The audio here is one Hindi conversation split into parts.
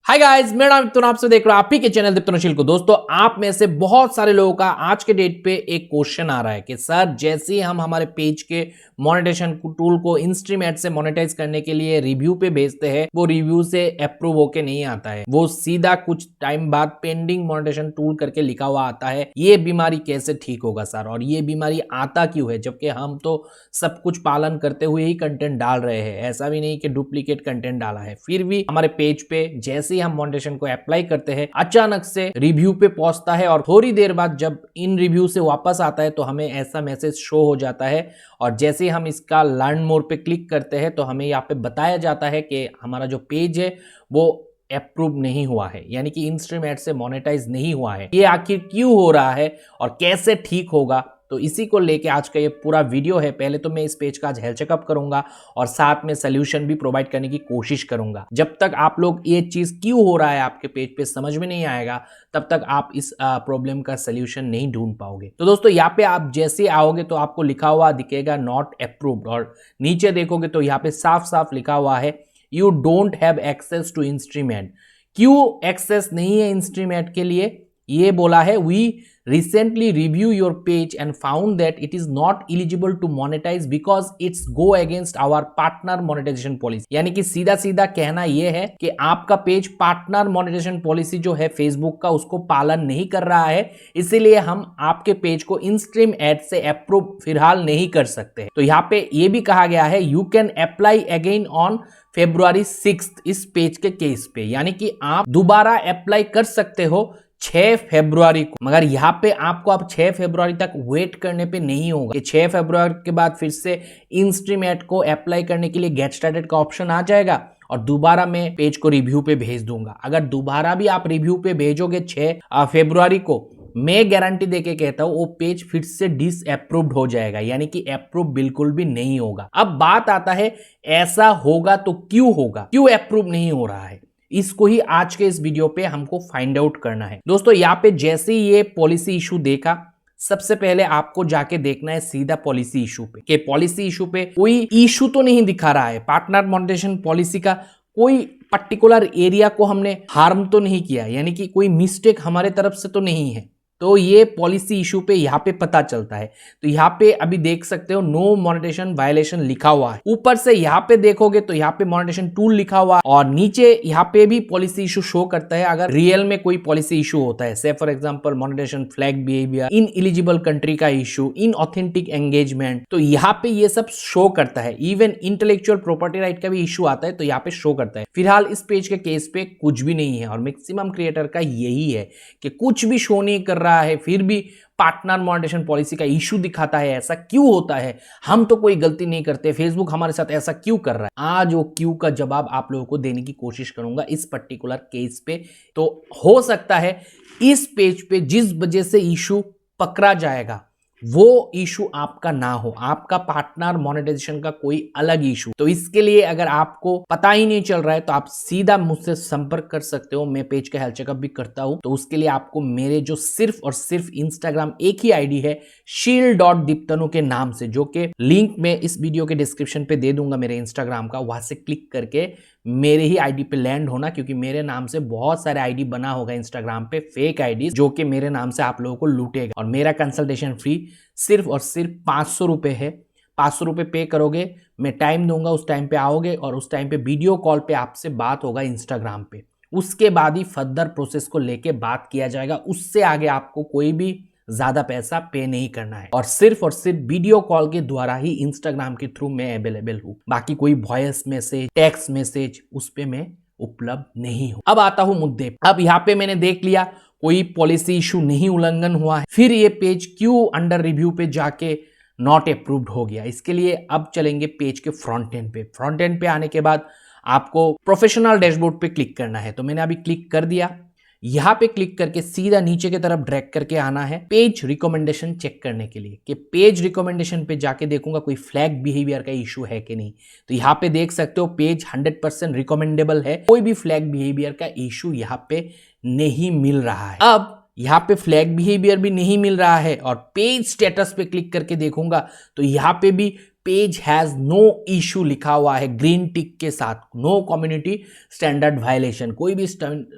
हाय गाइस, मेरा नाम विप्तन, आपसे देख रहे हो आप ही के चैनल दीप्तनशील को। दोस्तों, आप में से बहुत सारे लोगों का आज के डेट पे एक क्वेश्चन आ रहा है कि सर, जैसे ही हम हमारे पेज के मोनेटाइजेशन टूल को इंस्ट्रीम एड से मोनेटाइज करने के लिए रिव्यू पे भेजते हैं, वो रिव्यू से अप्रूव होके नहीं आता है, वो सीधा कुछ टाइम बाद पेंडिंग मोनेटाइजेशन टूल करके लिखा हुआ आता है। ये बीमारी कैसे ठीक होगा सर, और ये बीमारी आता क्यों है, जबकि हम तो सब कुछ पालन करते हुए ही कंटेंट डाल रहे हैं। ऐसा भी नहीं कि डुप्लीकेट कंटेंट डाला है, फिर भी हमारे पेज पे जैसे हम मोनेटाइजेशन को अप्लाई करते हैं, अचानक से रिव्यू पे पहुंचता है और थोड़ी देर बाद जब इन रिव्यू से वापस आता है तो हमें ऐसा मैसेज शो हो जाता है। और जैसे ही हम इसका लर्न मोर पे क्लिक करते हैं तो हमें यहाँ पे बताया जाता है कि हमारा जो पेज है वो अप्रूव नहीं हुआ है, यानी कि इंस्ट्रीम एड से मोनेटाइज नहीं हुआ है। ये आखिर क्यों हो रहा है और कैसे ठीक होगा, तो इसी को लेके आज का ये पूरा वीडियो है। पहले तो मैं इस पेज का आज हेल्थ चेकअप करूंगा और साथ में सोल्यूशन भी प्रोवाइड करने की कोशिश करूंगा। जब तक आप लोग ये चीज क्यों हो रहा है आपके पेज पे समझ में नहीं आएगा, तब तक आप इस प्रॉब्लम का सोल्यूशन नहीं ढूंढ पाओगे। तो दोस्तों, यहाँ पे आप जैसे आओगे तो आपको लिखा हुआ दिखेगा नॉट अप्रूव्ड, और नीचे देखोगे तो यहाँ पे साफ साफ लिखा हुआ है you don't have access to instream ad. क्यों एक्सेस नहीं है इंस्ट्रीम एड के लिए? ये बोला है we recently review your page and found that it is not eligible to monetize because it's go against our partner monetization policy। यानी कि सीधा सीधा कहना यह है कि आपका पेज पार्टनर मोनेटाइजेशन पॉलिसी जो है फेसबुक का, उसको पालन नहीं कर रहा है, इसीलिए हम आपके पेज को इंस्ट्रीम एड से अप्रूव फिलहाल नहीं कर सकते। तो यहाँ पे ये भी कहा गया है you can apply again on February 6 इस पेज के केस पे, यानी कि आप दोबारा अप्लाई कर सकते हो 6 फरवरी को। मगर यहाँ पे आपको अब 6 फरवरी तक वेट करने पे नहीं होगा कि 6 फरवरी के बाद फिर से इंस्ट्रीम एड को अप्लाई करने के लिए गेट स्टार्टेड का ऑप्शन आ जाएगा और दोबारा मैं पेज को रिव्यू पे भेज दूंगा। अगर दोबारा भी आप रिव्यू पे भेजोगे 6 फरवरी को, मैं गारंटी देके कहता हूं वो पेज फिर से डिसअप्रूव्ड हो जाएगा, यानी कि अप्रूव बिल्कुल भी नहीं होगा। अब बात आता है ऐसा होगा तो क्यों होगा, क्यों अप्रूव नहीं हो रहा है, इसको ही आज के इस वीडियो पे हमको फाइंड आउट करना है। दोस्तों, यहाँ पे जैसे ही ये पॉलिसी इशू देखा, सबसे पहले आपको जाके देखना है सीधा पॉलिसी इशू पे कि पॉलिसी इशू पे कोई इशू तो नहीं दिखा रहा है। पार्टनर मोनेटाइजेशन पॉलिसी का कोई पर्टिकुलर एरिया को हमने हार्म तो नहीं किया, यानी कि कोई मिस्टेक हमारे तरफ से तो नहीं है। तो ये पॉलिसी इशू पे यहाँ पे पता चलता है। तो यहाँ पे अभी देख सकते हो नो मोनेटाइजेशन वायलेशन लिखा हुआ है। ऊपर से यहाँ पे देखोगे तो यहाँ पे मोनेटाइजेशन टूल लिखा हुआ है और नीचे यहाँ पे भी पॉलिसी इशू शो करता है अगर रियल में कोई पॉलिसी इशू होता है। Say for example monetization flag behaviour, ineligible country का इशू, इन ऑथेंटिक एंगेजमेंट, तो यहाँ पे ये सब शो करता है। इवन इंटेलेक्चुअल प्रॉपर्टी राइट का भी इशू आता है तो यहाँ पे शो करता है। फिलहाल इस पेज के केस पे कुछ भी नहीं है और मैक्सिमम क्रिएटर का यही है कि कुछ भी शो नहीं कर रहा है, फिर भी पार्टनर मोनेटाइजेशन पॉलिसी का इशू दिखाता है। ऐसा क्यों होता है? हम तो कोई गलती नहीं करते, फेसबुक हमारे साथ ऐसा क्यों कर रहा है? आज वो क्यों का जवाब आप लोगों को देने की कोशिश करूंगा इस पर्टिकुलर केस पे। तो हो सकता है इस पेज पे जिस वजह से इशू पकड़ा जाएगा वो इशू आपका ना हो, आपका पार्टनर मोनेटाइजेशन का कोई अलग इशू। तो इसके लिए अगर आपको पता ही नहीं चल रहा है तो आप सीधा मुझसे संपर्क कर सकते हो। मैं पेज का हेल्थ चेकअप भी करता हूं। तो उसके लिए आपको मेरे जो सिर्फ और सिर्फ इंस्टाग्राम एक ही आईडी है शील.दीप्तनु के नाम से, जो कि लिंक में इस वीडियो के डिस्क्रिप्शन पे दे दूंगा मेरे इंस्टाग्राम का, वहां से क्लिक करके मेरे ही आईडी पे लैंड होना, क्योंकि मेरे नाम से बहुत सारे आईडी बना होगा इंस्टाग्राम पे, फेक आईडी जो कि मेरे नाम से आप लोगों को लूटेगा। और मेरा कंसल्टेशन फी सिर्फ और सिर्फ 500 रुपए है। 500 रुपए पे करोगे, मैं टाइम दूंगा, उस टाइम पे आओगे और उस टाइम पे वीडियो कॉल पे आपसे बात होगा इंस्टाग्राम पे। उसके बाद ही फर्दर प्रोसेस को लेके बात किया जाएगा। उससे आगे आपको कोई भी ज्यादा पैसा पे नहीं करना है और सिर्फ वीडियो कॉल के द्वारा ही इंस्टाग्राम के थ्रू मैं अवेलेबल हूं। बाकी कोई वॉइस मैसेज, टेक्स्ट मैसेज उस पे मैं उपलब्ध नहीं हूं। अब आता हूं मुद्दे। अब यहाँ पे मैंने देख लिया कोई पॉलिसी इशू नहीं उल्लंघन हुआ है, फिर ये पेज क्यों अंडर रिव्यू पे जाके नॉट अप्रूव्ड हो गया? इसके लिए अब चलेंगे पेज के फ्रंट एंड पे। फ्रंट एंड पे आने के बाद आपको प्रोफेशनल डैशबोर्ड पे क्लिक करना है। तो मैंने अभी क्लिक कर दिया। यहां पे क्लिक करके सीधा नीचे की तरफ ड्रैग करके आना है पेज रिकमेंडेशन चेक करने के लिए कि पेज रिकमेंडेशन पे जाके देखूंगा कोई फ्लैग बिहेवियर का इशू है कि नहीं। तो यहाँ पे देख सकते हो पेज 100% रिकमेंडेबल है, कोई भी फ्लैग बिहेवियर का इशू यहाँ पे नहीं मिल रहा है। अब यहाँ पे फ्लैग बिहेवियर भी नहीं मिल रहा है और पेज स्टेटस पे क्लिक करके देखूंगा तो यहाँ पे भी पेज हैज नो इशू लिखा हुआ है ग्रीन टिक के साथ, नो कम्युनिटी स्टैंडर्ड वायलेशन, कोई भी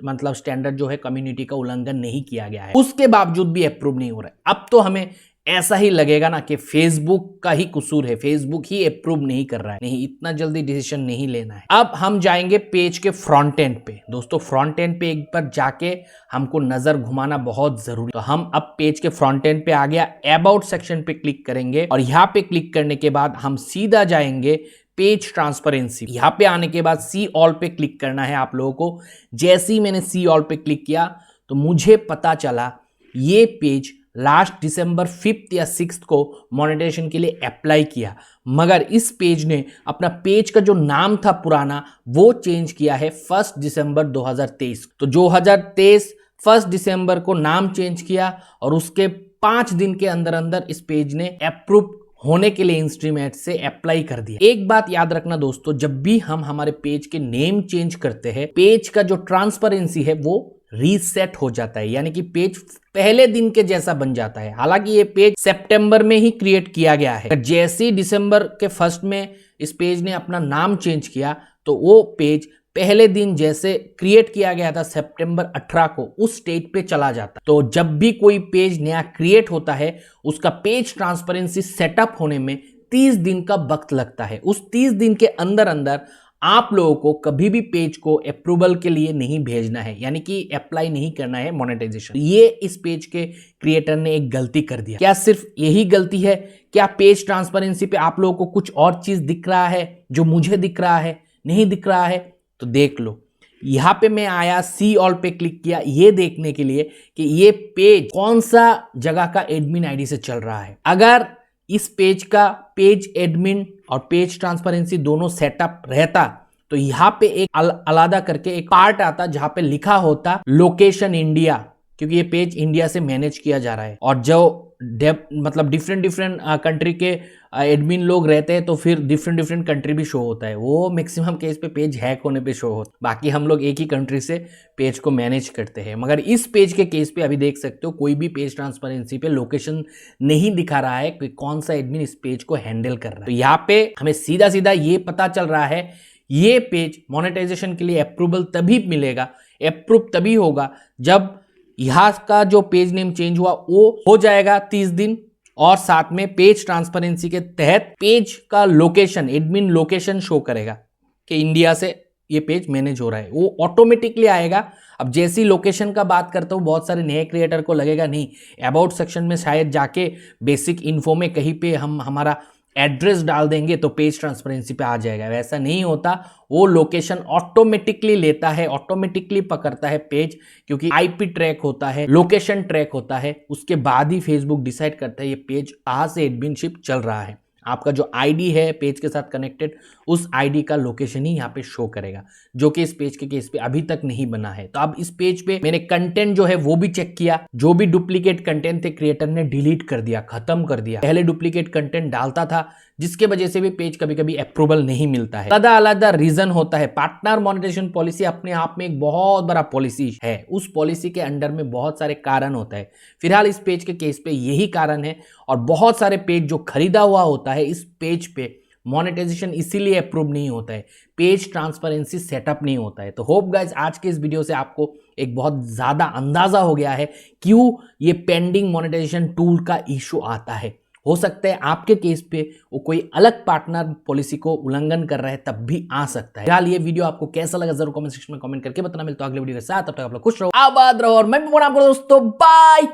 मतलब स्टैंडर्ड जो है कम्युनिटी का उल्लंघन नहीं किया गया है, उसके बावजूद भी अप्रूव नहीं हो रहा है। अब तो हमें ऐसा ही लगेगा ना कि फेसबुक का ही कसूर है, फेसबुक ही अप्रूव नहीं कर रहा है। नहीं, इतना जल्दी डिसीजन नहीं लेना है। अब हम जाएंगे पेज के फ्रंट एंड पे। दोस्तों फ्रंट एंड पे एक बार जाके हमको नजर घुमाना बहुत जरूरी। तो हम अब पेज के फ्रंट एंड पे आ गया, अबाउट सेक्शन पे क्लिक करेंगे और यहाँ पे क्लिक करने के बाद हम सीधा जाएंगे पेज ट्रांसपेरेंसी। यहाँ पे आने के बाद सी ऑल पे क्लिक करना है आप लोगों को। जैसे ही मैंने सी ऑल पे क्लिक किया तो मुझे पता चला ये पेज लास्ट दिसंबर 5 या 6 को मोनेटाइजेशन के लिए अप्लाई किया, मगर इस पेज ने अपना पेज का जो नाम था पुराना वो चेंज किया है 1 दिसंबर 2023। तो 2023 1 दिसंबर को नाम चेंज किया और उसके 5 दिन के अंदर अंदर इस पेज ने अप्रूव होने के लिए इंस्ट्रीमेट से अप्लाई कर दिया। एक बात याद रखना दोस्तों, जब भी हम हमारे पेज के नेम चेंज करते हैं, पेज का जो ट्रांसपेरेंसी है वो रीसेट हो जाता है, यानी कि पेज पहले दिन के जैसा बन जाता है। हालांकि ये पेज सितंबर में ही क्रिएट किया गया है, जैसे ही दिसंबर के फर्स्ट में इस पेज ने अपना नाम चेंज किया तो वो पेज पहले दिन जैसे क्रिएट किया गया था सितंबर 18 को उस स्टेज पे चला जाता। तो जब भी कोई पेज नया क्रिएट होता है उसका पेज ट्रांसपेरेंसी सेटअप होने में 30 दिन का वक्त लगता है। उस 30 दिन के अंदर अंदर आप लोगों को कभी भी पेज को अप्रूवल के लिए नहीं भेजना है, यानी कि अप्लाई नहीं करना है मोनेटाइजेशन। ये इस पेज के क्रिएटर ने एक गलती कर दिया। क्या सिर्फ यही गलती है? क्या पेज ट्रांसपेरेंसी पे आप लोगों को कुछ और चीज दिख रहा है जो मुझे दिख रहा है? नहीं दिख रहा है तो देख लो। यहां पे मैं आया, सी ऑल पे क्लिक किया ये देखने के लिए कि ये पेज कौन सा जगह का एडमिन आईडी से चल रहा है। अगर इस पेज का पेज एडमिन और पेज ट्रांसपेरेंसी दोनों सेटअप रहता तो यहाँ पे एक अलग करके एक पार्ट आता जहां पे लिखा होता लोकेशन इंडिया, क्योंकि ये पेज इंडिया से मैनेज किया जा रहा है और जो मतलब डिफरेंट कंट्री के एडमिन लोग रहते हैं तो फिर डिफरेंट कंट्री भी शो होता है। वो मैक्सिमम केस पे पेज हैक होने पे शो होता है, बाकी हम लोग एक ही कंट्री से पेज को मैनेज करते हैं। मगर इस पेज के केस पे अभी देख सकते हो कोई भी पेज ट्रांसपेरेंसी पे लोकेशन नहीं दिखा रहा है कि कौन सा एडमिन इस पेज को हैंडल कर रहा है। तो यहाँ पे हमें सीधा सीधा ये पता चल रहा है ये पेज मोनेटाइजेशन के लिए अप्रूवल तभी मिलेगा, अप्रूव तभी होगा जब यहाँ का जो पेज नेम चेंज हुआ वो हो जाएगा 30 दिन और साथ में पेज ट्रांसपेरेंसी के तहत पेज का लोकेशन, एडमिन लोकेशन शो करेगा कि इंडिया से ये पेज मैनेज हो रहा है, वो ऑटोमेटिकली आएगा। अब जैसी लोकेशन का बात करता हूँ बहुत सारे नए क्रिएटर को लगेगा नहीं अबाउट सेक्शन में शायद जाके बेसिक इन्फो में कहीं पे हम हमारा एड्रेस डाल देंगे तो पेज ट्रांसपेरेंसी पे आ जाएगा। वैसा नहीं होता, वो लोकेशन ऑटोमेटिकली लेता है, ऑटोमेटिकली पकड़ता है पेज, क्योंकि आईपी ट्रैक होता है, लोकेशन ट्रैक होता है, उसके बाद ही फेसबुक डिसाइड करता है ये पेज कहाँ से एडमिनशिप चल रहा है। आपका जो आईडी है पेज के साथ कनेक्टेड उस आईडी का लोकेशन ही यहाँ पे शो करेगा, जो कि इस पेज के केस पे अभी तक नहीं बना है। तो अब इस पेज पे मैंने कंटेंट जो है वो भी चेक किया, जो भी डुप्लीकेट कंटेंट थे क्रिएटर ने डिलीट कर दिया, खत्म कर दिया। पहले डुप्लीकेट कंटेंट डालता था जिसके वजह से भी पेज कभी कभी अप्रूवल नहीं मिलता है। अलग रीजन होता है। पार्टनर मोनेटाइजेशन पॉलिसी अपने आप में एक बहुत बड़ा पॉलिसी है, उस पॉलिसी के अंडर में बहुत सारे कारण होता है। फिलहाल इस पेज के केस पे यही कारण है और बहुत सारे पेज जो खरीदा हुआ होता है इस पेज पे मोनेटाइजेशन इसीलिए अप्रूव नहीं होता है, पेज ट्रांसपेरेंसी सेटअप नहीं होता है। तो होप गाइज आज के इस वीडियो से आपको एक बहुत ज्यादा अंदाजा हो गया है क्यों ये पेंडिंग मोनेटाइजेशन टूल का इशू आता है। हो सकता है आपके केस पे वो कोई अलग पार्टनर पॉलिसी को उल्लंघन कर रहा है तब भी आ सकता है। फिलहाल ये वीडियो आपको कैसा लगा जरूर कमेंट सेक्शन में कमेंट करके बताना। मिलता है अगले वीडियो के साथ, तब तक आप लोग खुश रहो, आबाद रहो और मैं भी आपको दोस्तों बाय।